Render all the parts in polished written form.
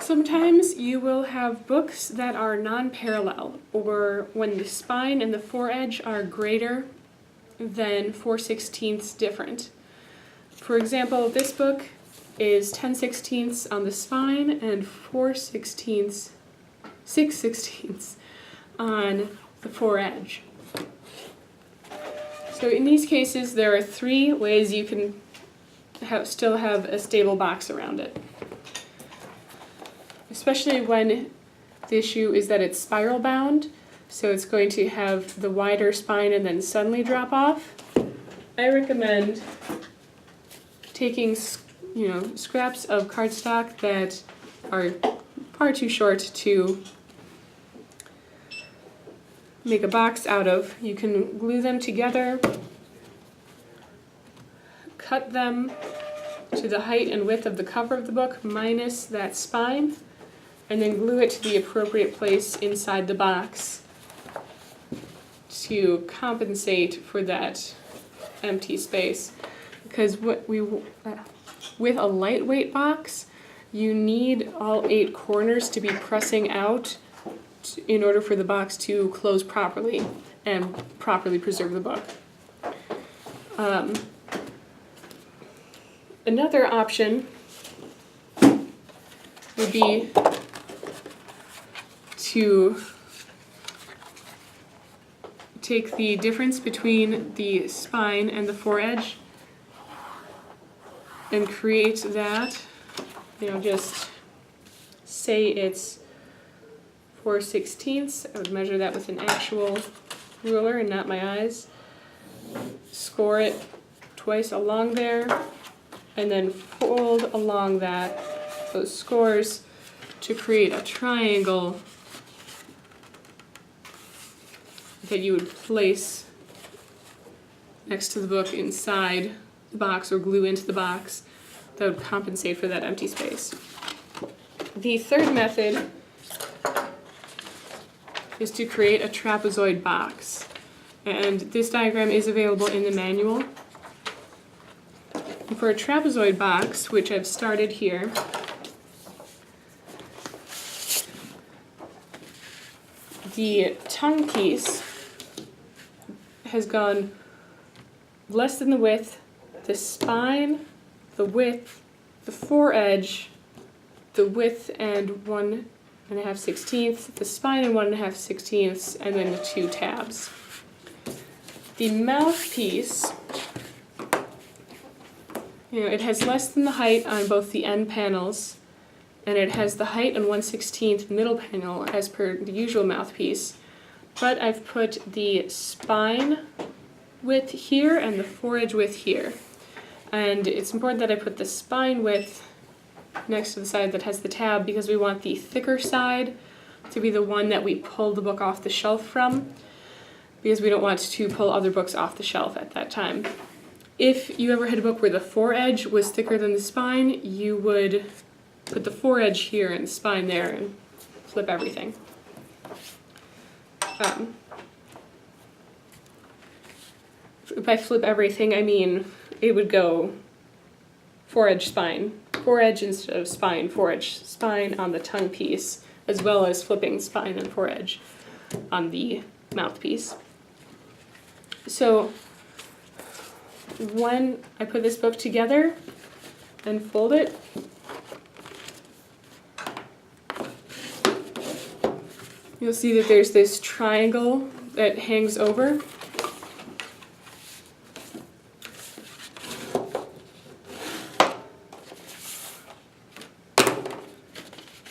Sometimes you will have books that are non-parallel, or when the spine and the foredge are greater than 4/16 different. For example, this book is 10/16 on the spine and 6/16 on the foredge. So in these cases, there are 3 ways you can still have a stable box around it. Especially when the issue is that it's spiral bound, so it's going to have the wider spine and then suddenly drop off. I recommend taking, scraps of cardstock that are far too short to make a box out of. You can glue them together, cut them to the height and width of the cover of the book minus that spine, and then glue it to the appropriate place inside the box to compensate for that empty space. Because with a lightweight box, you need all 8 corners to be pressing out in order for the box to close properly and properly preserve the book. Another option would be to take the difference between the spine and the foredge and create that, just say it's 4/16. I would measure that with an actual ruler and not my eyes. Score it twice along there, and then fold along those scores to create a triangle that you would place next to the book inside the box or glue into the box that would compensate for that empty space. The third method is to create a trapezoid box, and this diagram is available in the manual. And for a trapezoid box, which I've started here, the tongue piece has gone less than the width, the spine, the width, the foredge, the width and 1.5/16, the spine and 1.5/16, and then the 2 tabs. The mouthpiece, it has less than the height on both the end panels, and it has the height and 1/16 middle panel as per the usual mouthpiece, but I've put the spine width here and the foredge width here. And it's important that I put the spine width next to the side that has the tab because we want the thicker side to be the one that we pull the book off the shelf from, because we don't want to pull other books off the shelf at that time. If you ever had a book where the foredge was thicker than the spine, you would put the foredge here and the spine there and flip everything. By flip everything, I mean it would go foredge, spine, foredge instead of spine, foredge, spine on the tongue piece, as well as flipping spine and foredge on the mouthpiece. So when I put this book together and fold it, you'll see that there's this triangle that hangs over.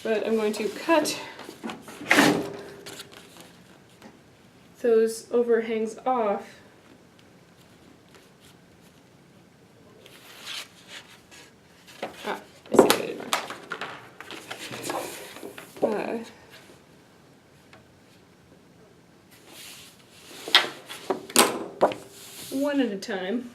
But I'm going to cut those overhangs off. I see what I did wrong. One at a time.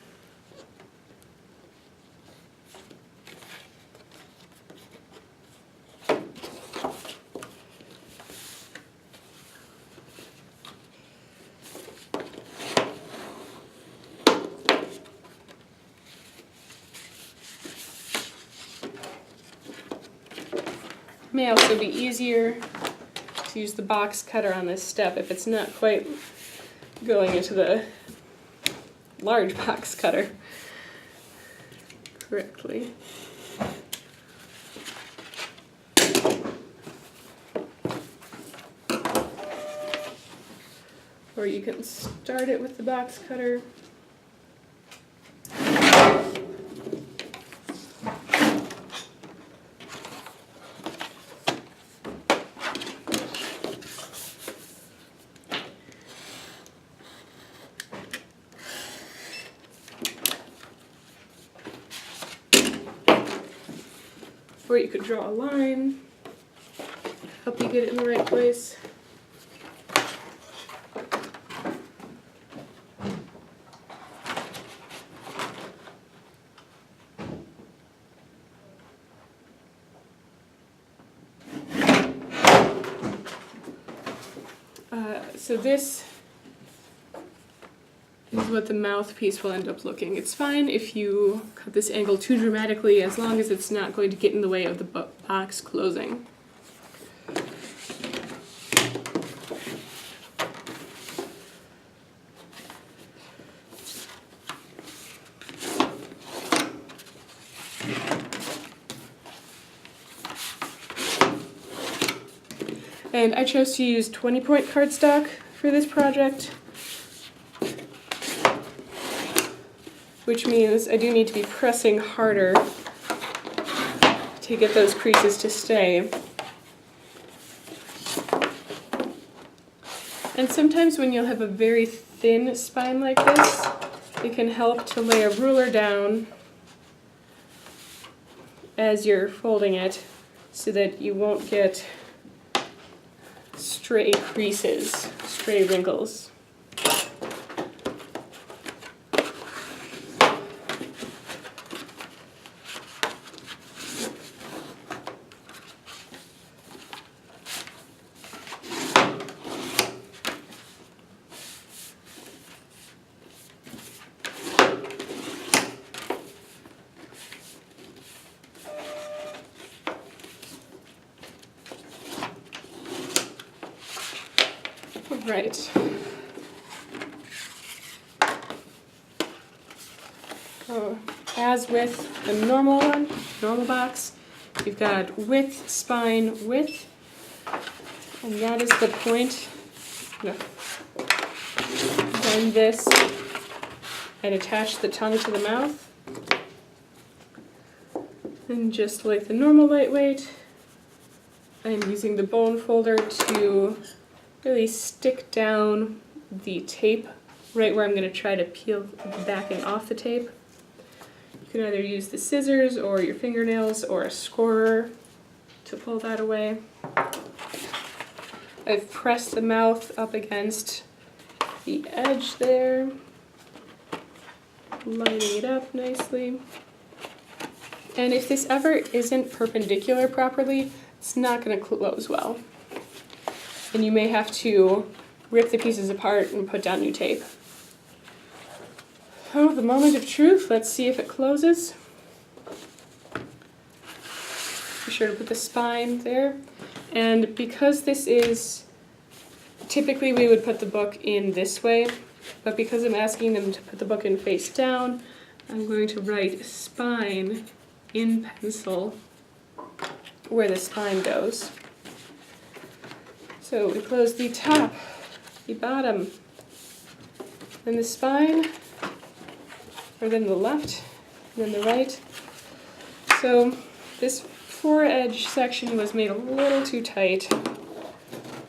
may also be easier to use the box cutter on this step if it's not quite going into the large box cutter correctly. Or you can start it with the box cutter. Or you could draw a line, help you get it in the right place. So this is what the mouthpiece will end up looking. It's fine if you cut this angle too dramatically, as long as it's not going to get in the way of the box closing. And I chose to use 20-point cardstock for this project, which means I do need to be pressing harder to get those creases to stay. And sometimes when you'll have a very thin spine like this, it can help to lay a ruler down as you're folding it so that you won't get stray creases, stray wrinkles. Right. So, as with the normal one, normal box, you've got width, spine, width, and that is the point. Bend this and attach the tongue to the mouth. And just like the normal lightweight, I'm using the bone folder to really stick down the tape right where I'm going to try to peel the backing off the tape. You can either use the scissors or your fingernails or a scorer to pull that away. I've pressed the mouth up against the edge there, lining it up nicely. And if this ever isn't perpendicular properly, it's not going to close well. And you may have to rip the pieces apart and put down new tape. Oh, the moment of truth. Let's see if it closes. Be sure to put the spine there. And because this is, typically we would put the book in this way, but because I'm asking them to put the book in face down, I'm going to write spine in pencil where the spine goes. So we close the top, the bottom, then the spine, or then the left, and then the right. So this foredge section was made a little too tight,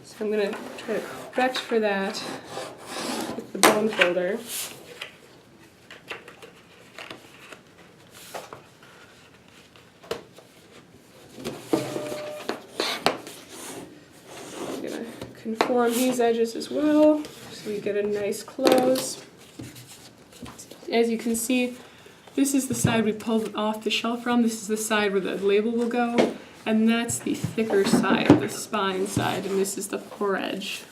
so I'm going to try to correct for that with the bone folder. Conform these edges as well, so we get a nice close. As you can see, this is the side we pulled off the shelf from. This is the side where the label will go, and that's the thicker side, the spine side, and this is the foredge.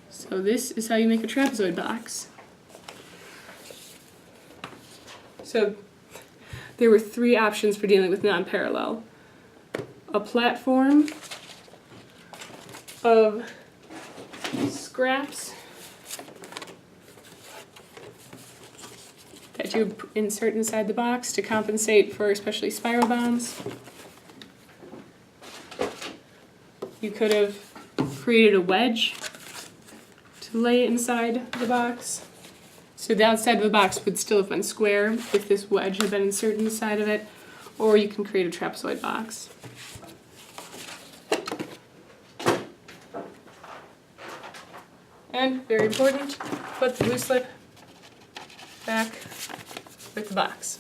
So this is how you make a trapezoid box. So there were 3 options for dealing with non-parallel. a platform of scraps that you insert inside the box to compensate for especially spiral bounds. You could have created a wedge to lay inside the box. So the outside of the box would still have been square if this wedge had been inserted inside of it, or you can create a trapezoid box. And, very important, put the glue slip back with the box.